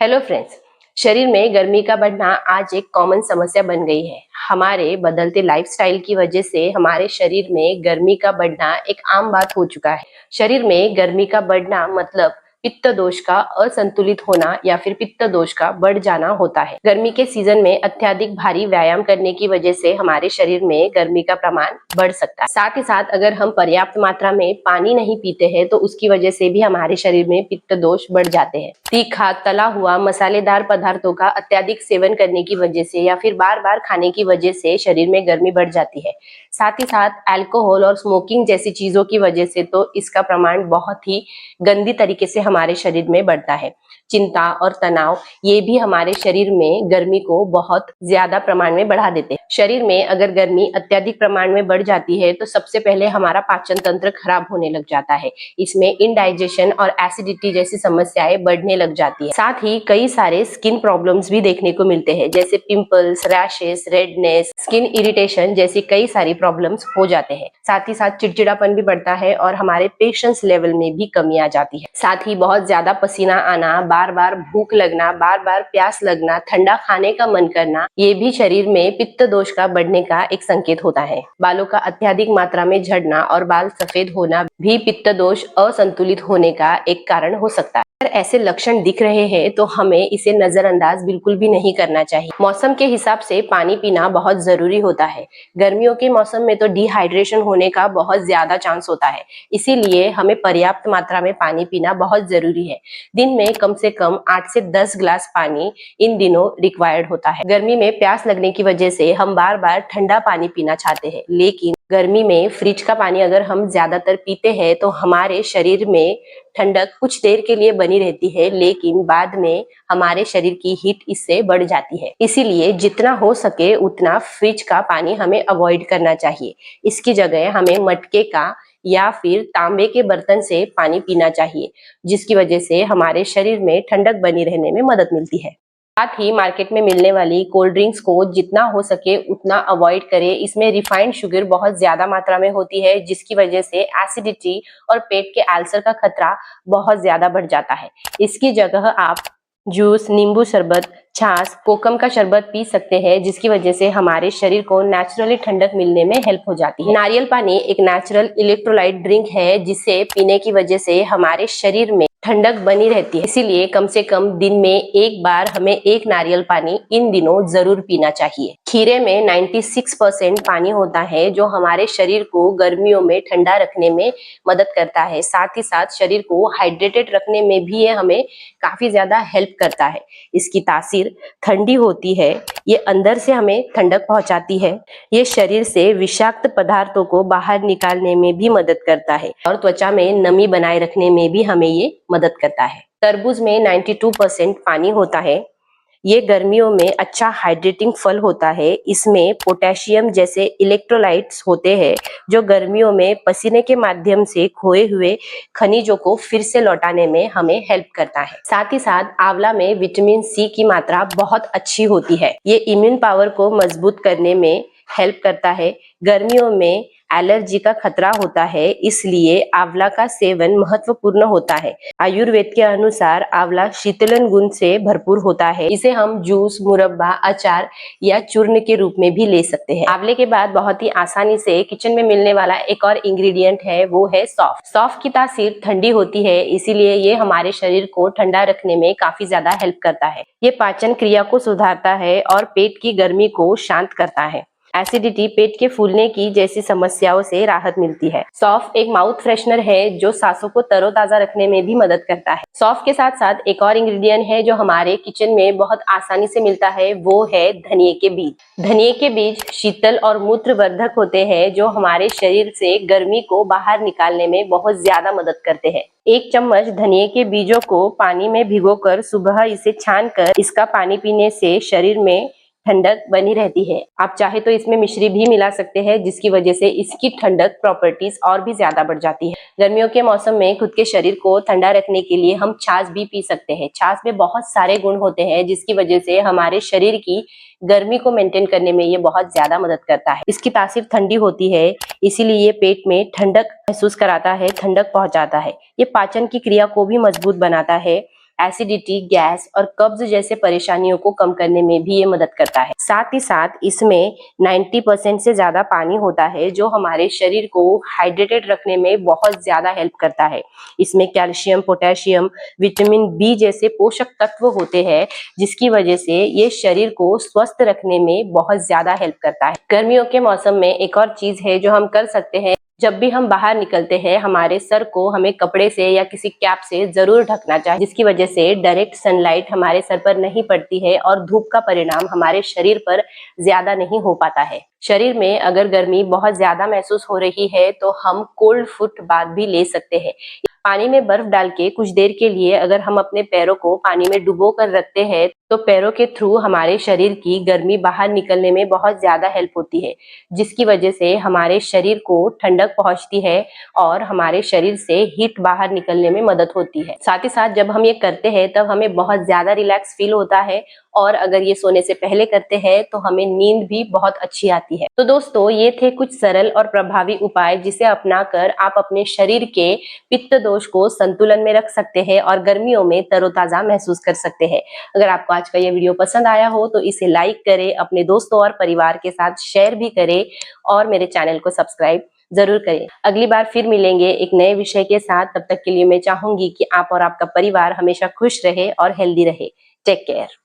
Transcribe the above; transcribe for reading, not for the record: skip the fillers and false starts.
Hello friends. शरीर में गर्मी का बढ़ना आज एक कॉमन समस्या बन गई है। हमारे बदलते लाइफस्टाइल की वजह से हमारे शरीर में गर्मी का बढ़ना एक आम बात हो चुका है। शरीर में गर्मी का बढ़ना मतलब पित्त दोष का असंतुलित होना या फिर पित्त दोष का बढ़ जाना होता है। गर्मी के सीजन में अत्यधिक भारी व्यायाम करने की वजह से हमारे शरीर में गर्मी का प्रमाण बढ़ सकता है। साथ ही साथ अगर हम पर्याप्त मात्रा में पानी नहीं पीते हैं तो उसकी वजह से भी हमारे शरीर में पित्त दोष बढ़ जाते हैं। तीखा, तला हुआ, मसालेदार पदार्थों का अत्यधिक सेवन करने की वजह से या फिर बार बार खाने की वजह से शरीर में गर्मी बढ़ जाती है। साथ ही साथ अल्कोहल और स्मोकिंग जैसी चीजों की वजह से तो इसका प्रमाण बहुत ही गंदी तरीके से हमारे शरीर में बढ़ता है। चिंता और तनाव ये भी हमारे शरीर में गर्मी को बहुत ज्यादा प्रमाण में बढ़ा देते हैं। शरीर में अगर गर्मी अत्यधिक प्रमाण में बढ़ जाती है तो सबसे पहले हमारा पाचन तंत्र खराब होने लग जाता है। इसमें इनडाइजेशन और एसिडिटी जैसी समस्याएं बढ़ने लग जाती है। साथ ही कई सारे स्किन प्रॉब्लम्स भी देखने को मिलते हैं, जैसे pimples, rashes, redness, skin irritation जैसी कई सारी प्रॉब्लम्स हो जाते हैं। साथ ही साथ चिड़चिड़ापन भी बढ़ता है और हमारे पेशेंस लेवल में भी कमी आ जाती है। साथ ही बहुत ज्यादा पसीना आना, बार बार भूख लगना, बार बार प्यास लगना, ठंडा खाने का मन करना, ये भी शरीर में पित्त दोष का बढ़ने का एक संकेत होता है। बालों का अत्यधिक मात्रा में झड़ना और बाल सफेद होना भी पित्त दोष असंतुलित होने का एक कारण हो सकता है। अगर ऐसे लक्षण दिख रहे हैं तो हमें इसे नजरअंदाज बिल्कुल भी नहीं करना चाहिए। मौसम के हिसाब से पानी पीना बहुत जरूरी होता है। गर्मियों के मौसम में तो डिहाइड्रेशन होने का बहुत ज्यादा चांस होता है, इसीलिए हमें पर्याप्त मात्रा में पानी पीना बहुत जरूरी है। दिन में कम से कम 8 से 10 ग्लास पानी इन दिनों रिक्वायर्ड होता है। गर्मी में प्यास लगने की वजह से हम बार बार ठंडा पानी पीना चाहते हैं, लेकिन गर्मी में फ्रिज का पानी अगर हम ज्यादातर पीते हैं तो हमारे शरीर में ठंडक कुछ देर के लिए बनी रहती है, लेकिन बाद में हमारे शरीर की हीट इससे बढ़ जाती है। इसीलिए जितना हो सके उतना फ्रिज का पानी हमें अवॉइड करना चाहिए। इसकी जगह हमें मटके का या फिर तांबे के बर्तन से पानी पीना चाहिए, जिसकी वजह से हमारे शरीर में ठंडक बनी रहने में मदद मिलती है। साथ ही मार्केट में मिलने वाली कोल्ड ड्रिंक्स को जितना हो सके उतना अवॉइड करें। इसमें रिफाइंड शुगर बहुत ज्यादा मात्रा में होती है, जिसकी वजह से एसिडिटी और पेट के अल्सर का खतरा बहुत ज्यादा बढ़ जाता है। इसकी जगह आप जूस, नींबू शरबत, छाछ, कोकम का शरबत पी सकते हैं, जिसकी वजह से हमारे शरीर को नेचुरली ठंडक मिलने में हेल्प हो जाती है। नारियल पानी एक नेचुरल इलेक्ट्रोलाइट ड्रिंक है, जिसे पीने की वजह से हमारे शरीर में ठंडक बनी रहती है। इसीलिए कम से कम दिन में एक बार हमें एक नारियल पानी इन दिनों जरूर पीना चाहिए। खीरे में 96% पानी होता है, जो हमारे शरीर को गर्मियों में ठंडा रखने में मदद करता है। साथ ही साथ शरीर को हाइड्रेटेड रखने में भी ये हमें काफी ज्यादा हेल्प करता है। इसकी तासीर ठंडी होती है, ये अंदर से हमें ठंडक पहुंचाती है। ये शरीर से विषाक्त पदार्थों को बाहर निकालने में भी मदद करता है और त्वचा में नमी बनाए रखने में भी हमें ये मदद करता है। तरबूज में 92% पानी होता है। ये गर्मियों में अच्छा हाइड्रेटिंग फल होता है। इसमें पोटेशियम जैसे इलेक्ट्रोलाइट्स होते हैं, जो गर्मियों में पसीने के माध्यम से खोए हुए खनिजों को फिर से लौटाने में हमें हेल्प करता है। साथ ही साथ आंवला में विटामिन सी की मात्रा बहुत अच्छी होती है। ये इम्यून पावर को मजबूत करने में हेल्प करता है। गर्मियों में एलर्जी का खतरा होता है, इसलिए आंवला का सेवन महत्वपूर्ण होता है। आयुर्वेद के अनुसार आंवला शीतलन गुण से भरपूर होता है। इसे हम जूस, मुरब्बा, अचार या चूर्ण के रूप में भी ले सकते हैं। आंवले के बाद बहुत ही आसानी से किचन में मिलने वाला एक और इंग्रेडिएंट है, वो है सौंफ। सौंफ की तासीर ठंडी होती है, इसीलिए ये हमारे शरीर को ठंडा रखने में काफी ज्यादा हेल्प करता है। ये पाचन क्रिया को सुधारता है और पेट की गर्मी को शांत करता है। एसिडिटी, पेट के फूलने की जैसी समस्याओं से राहत मिलती है। सौंफ एक माउथ फ्रेशनर है, जो सांसों को तरोताजा रखने में भी मदद करता है। सौंफ के साथ साथ एक और इंग्रेडिएंट है जो हमारे किचन में बहुत आसानी से मिलता है, वो है धनिये के बीज। धनिये के बीज शीतल और मूत्रवर्धक होते हैं, जो हमारे शरीर से गर्मी को बाहर निकालने में बहुत ज्यादा मदद करते हैं। 1 चम्मच धनिये के बीजों को पानी में भिगोकर सुबह इसे छानकर इसका पानी पीने से शरीर में ठंडक बनी रहती है। आप चाहे तो इसमें मिश्री भी मिला सकते हैं, जिसकी वजह से इसकी ठंडक प्रॉपर्टीज और भी ज्यादा बढ़ जाती है। गर्मियों के मौसम में खुद के शरीर को ठंडा रखने के लिए हम छाछ भी पी सकते हैं। छाछ में बहुत सारे गुण होते हैं, जिसकी वजह से हमारे शरीर की गर्मी को मेंटेन करने में ये बहुत ज्यादा मदद करता है। इसकी तासीर ठंडी होती है, इसीलिए ये पेट में ठंडक महसूस कराता है, ठंडक पहुंचाता है। ये पाचन की क्रिया को भी मजबूत बनाता है। एसिडिटी, गैस और कब्ज जैसे परेशानियों को कम करने में भी ये मदद करता है। साथ ही साथ इसमें 90% से ज्यादा पानी होता है जो हमारे शरीर को हाइड्रेटेड रखने में बहुत ज्यादा हेल्प करता है। इसमें कैल्शियम, पोटेशियम, विटामिन बी जैसे पोषक तत्व होते हैं जिसकी वजह से ये शरीर को स्वस्थ रखने में बहुत ज्यादा हेल्प करता है। गर्मियों के मौसम में एक और चीज है जो हम कर सकते हैं, जब भी हम बाहर निकलते हैं हमारे सर को हमें कपड़े से या किसी कैप से जरूर ढकना चाहिए, जिसकी वजह से डायरेक्ट सनलाइट हमारे सर पर नहीं पड़ती है और धूप का परिणाम हमारे शरीर पर ज्यादा नहीं हो पाता है। शरीर में अगर गर्मी बहुत ज्यादा महसूस हो रही है तो हम कोल्ड फुट बाथ भी ले सकते हैं। पानी में बर्फ डाल के कुछ देर के लिए अगर हम अपने पैरों को पानी में डुबो कर रखते हैं तो पैरों के थ्रू हमारे शरीर की गर्मी बाहर निकलने में बहुत ज्यादा हेल्प होती है, जिसकी वजह से हमारे शरीर को ठंडक पहुंचती है और हमारे शरीर से हीट बाहर निकलने में मदद होती है। साथ ही साथ जब हम ये करते हैं तब हमें बहुत ज्यादा रिलैक्स फील होता है और अगर ये सोने से पहले करते हैं तो हमें नींद भी बहुत अच्छी आती है। तो दोस्तों, ये थे कुछ सरल और प्रभावी उपाय जिसे अपनाकर आप अपने शरीर के पित्त दोष को संतुलन में रख सकते हैं और गर्मियों में तरोताजा महसूस कर सकते हैं। अगर आपको आज का ये वीडियो पसंद आया हो तो इसे लाइक करें, अपने दोस्तों और परिवार के साथ शेयर भी करें और मेरे चैनल को सब्सक्राइब जरूर करें। अगली बार फिर मिलेंगे एक नए विषय के साथ। तब तक के लिए मैं चाहूंगी कि आप और आपका परिवार हमेशा खुश रहे और हेल्दी रहे। Take care.